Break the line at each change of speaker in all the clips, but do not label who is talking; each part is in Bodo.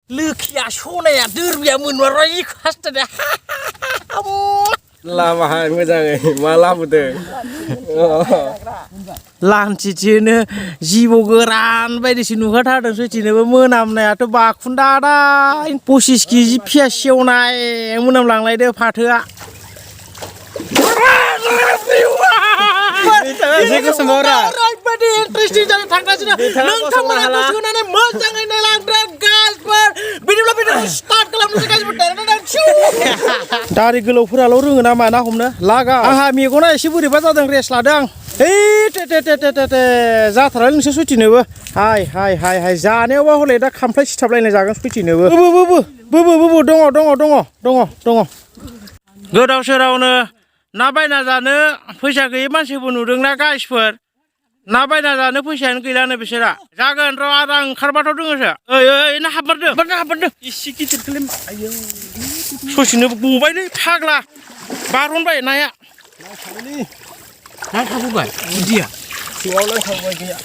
Lukya shonaya durbiya munwarai khastade.
Lama hai moजाङै मा लाबोदों
लांथिथिनो जिबौ गोरान बायदिसो नुखाथारदों सैथिनोबो मोनामनायाथ' बाखुन्दा दा 25 केजि पियास सेवनाय मोनामलांलायदो फाथोआ
जेखौ समावरा
ओरैबायदि इन्टारेस्टिं जानो थांगासिनो नोंथांमोना गोसो होनानै मोजाङै नायलांदों गाइसफोर बिदिब्ला भिडिअखौ स्टार्ट खालामनोसै गाइसफोर दारि गोलावफोराल' रोङो नामा ना हमनो लागा आंहा मेगना एसे बोरैबा जादों रेस्ट लादों आं जाथारबाय नोंसोर सैथिनोबो हाय जानायावबा हले दा खामफ्लाय सिथाबलायनाय जागोन सैथिनोबो दङ गोदाव सोरावनो ना बायना जानो फैसा गैयै मानसिबो नुदोंना गाइसफोर ना बायना जानो फैसायानो गैलानो बिसोरा जागोन र' आरो आं ओंखारबाथ' दोङोसो ओइ ना हाबमारदो इसे गिदिरखौलाय आयौ ससेनो गबायलै फाग्ला बारहनबाय नाया ना थाबोबाय गुदिया
सिङाव नांथाबबाय गैया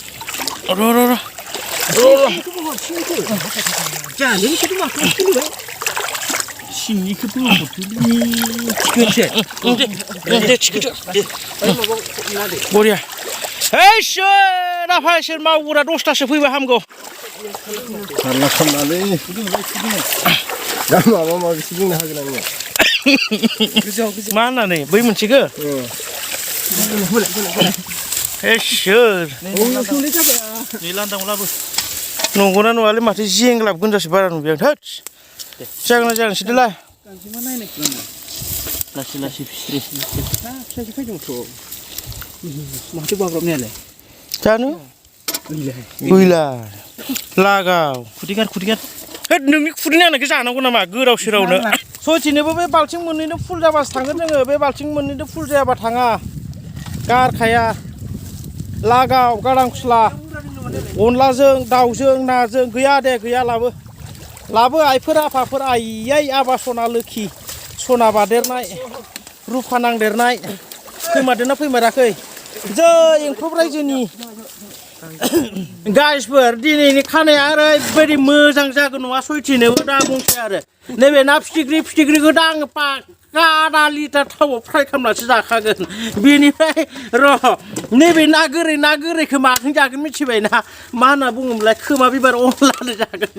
र' सिंनिखौबो बरिया सोर मावग्रा 10थासो फैबा हामगौ
फारला खालामनानै दा माबा माबिसो बुंनो हागोन आङो
मा होननानै बै मोनसेखौ सोर नंगौना नङालै माथो जेंग्लाब गोनजासो बारा नुबाय आं थोद जागोन सिदोलाय लासै फिसासो फैदोंथ' माथो बाब्राबनायालाय जानो गैला लागाव खुदिगार होद नोंनि खुदिनि आंनाखौ जानांगौ नामा गोदाव सोरावनो सयथिनोबो बे बाल्थिं मोननैनो फुल जाबासो थांगोन जोङो बे बाल्थिं मोननैनो फुल जायाबा थाङा गारखाया लागाव गारांखुस्ला अनलाजों दाउजों नाजों गैया दे गैया लाबो आइफोर आफाफोर आइयै आबा सना लोखि सना बादेरनाय रुफा नांदेरनाय फैमारदोंना फैमाराखै जै एंख्रब रायजोनि गाइसफोर दिनैनि खानाया ओरैबायदि मोजां जागोन नङा सयथिनोबो दा बुंसै आरो नैबे ना फिथिख्रिखौ दा आङो पाक्का आधा लिटार थावआव फ्राय खालामनासो जाखागोन बेनिफ्राय र' नैबे ना गोरैखौ माजों जागोन मिथिबायना मा होनना बुङोमोनलाय खोमा बिबार अनलाजों जागोन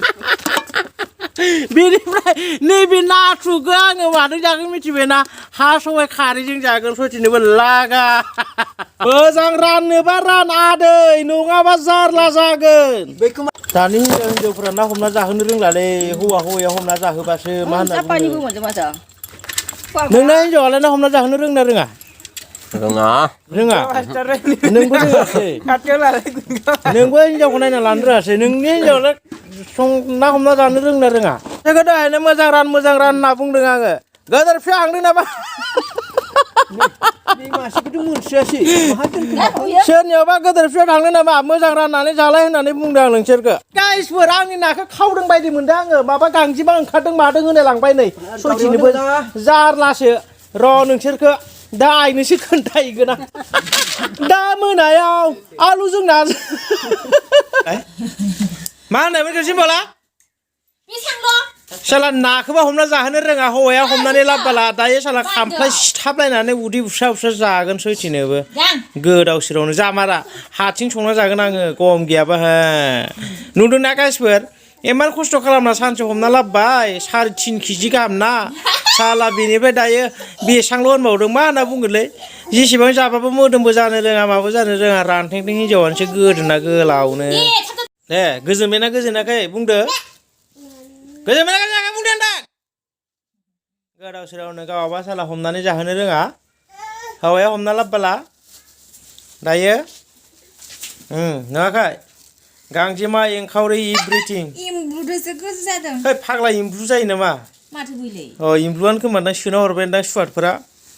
बेनिफ्राय नैबे नाथुरखौ आङो माजों जागोन मिथिबायना हा सबाय खारैजों जागोन सयथिनोबो लागा मोजां राननोबा रान आदै नङाबा जारला जागोन दानि हिनजावफोरा ना हमना जाहोनो रोंलालै हौवाया हमना जाहोबासो मा होनना बुङो नोंना हिनजावालाय ना हमना जाहोनो रोंना रोङा नोंबो रोङासै नोंबो हिनजावखौ नायना लानो रोङासै नोंनि हिनजावालाय ना हमना जानो रोंना रोङा दहायनो मोजां रान होनना बुंदों आङो गोदोर फिसा हांदों नामा सोरनियावबा गोदोर फिसा थांनो नामा मोजां राननानै जालाय होननानै बुंदों आं नोंसोरखौ गाइसफोर आंनि नाखौ खावदों बायदि मोनदों आङो माबा गांजेमा ओंखारदों मादों होनाय लांबाय नै सयथिनोबो जारलासो र' नोंसोरखौ दा आइनोसो खोन्थाहैगोन आं दा मोनायाव आलुजों नाजों मा होननायमोन खनसिमबाला साला नाखौबा हमना जाहोनो रोङा हौवाया हमनानै लाबोला दायो साला खामफ्लाय सिथाबलायनानै उदै बुस्रा जागोन सयथिनोबो गोदाव सोरावनो जामारा हारसिं संना जागोन आङो गम गैयाबा नुदोंना गाइसफोर इमान खस्थ' खालामना सानसे हमना लाबोबाय 3.5 केजि गाहाम ना साला बेनिफ्राय दायो बेसांल' होनबावदों मा होनना बुंगोनलै जेसेबां जाबाबो मोदोमबो जानो रोङा माबो जानो रोङा रानथेंथें हिनजावानोसो गोदोना गोलावनो दे गोजोनबायना गोजोनाखै बुंदो गोजोनबायना गोजोनाखै बुंदो होनदां गोदाव सोरावनो गावाबा साला हमनानै जाहोनो रोङा हौवाया हमना लाबोला दायो नुवाखै गांजेमा एंखावरि एभ्रिथिं
एम्बुदोसो गोसो जादों
फाग्ला एम्बु जायो नामा
माथो बैलाय
एम्बुआनो खोमा सोना हरबाय दां सुवादफोरा